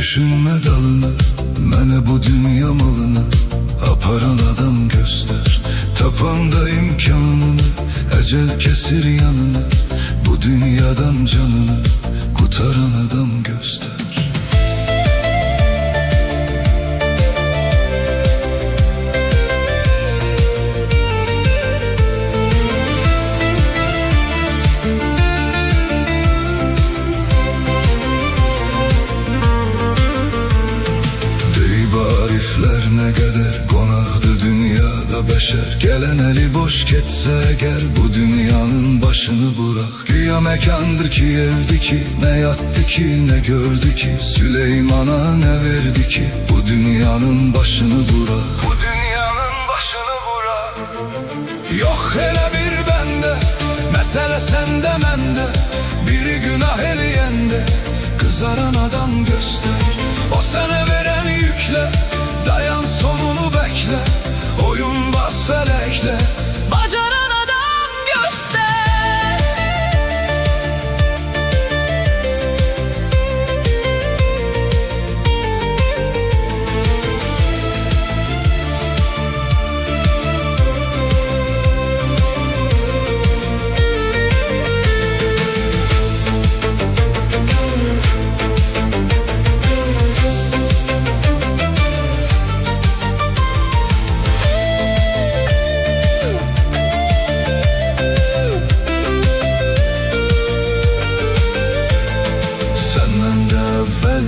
düşünme dalını, mənə bu dünya malını aparan adam göster. Tapanda imkanını, ecel kesir yanını, bu dünyadan canını kurtaran adam göster. Arifler ne kadar konaqdı dünyada beşer. Gelen eli boş getse eğer bu dünyanın başını bırak. Güya mekandır ki evdi ki, ne yattı ki ne gördü ki, Süleyman'a ne verdi ki bu dünyanın başını bırak. Bu dünyanın başını bırak. Yok hele bir bende, mesele sende mende, biri günah eleyende kızaran adam göster. O sana veren yükle, dayan sonunu bekle, oyun bas felekle, bacaran adam göster.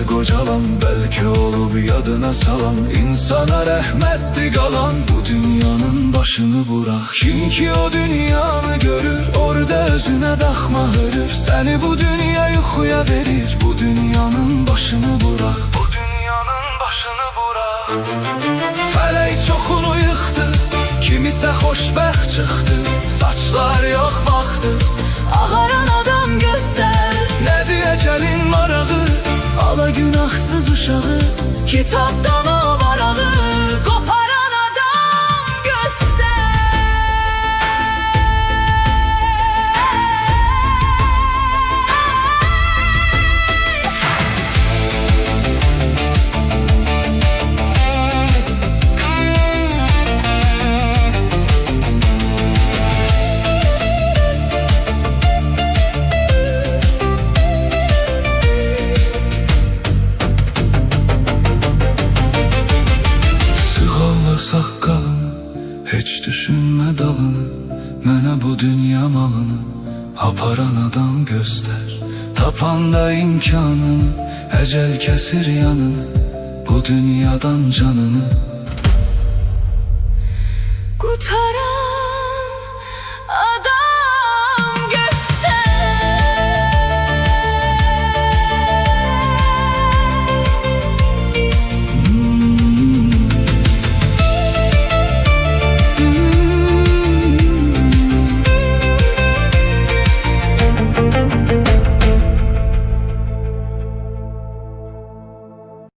Kocalan belki olup yadına salan, insana rahmetli kalan bu dünyanın başını bırak. Kim ki o dünyanı görür, orada özüne daxma hörür. Seni bu dünya yuxuya verir, bu dünyanın başını bırak. Bu dünyanın başını bırak. Felek çoxunu yıxdı, kimisə xoşbəxt çıxdı, saçlar yok vaxtı, ağaran adam göster. Ne diyeceğin marağı, ala günahsız uşağı, kitaptan o varalı, koparan adam göster. Saqqalını, heç düşünme dalını, mənə bu dünya malını aparan adam göster. Tapanda imkanını, ecel kesir yanını, bu dünyadan canını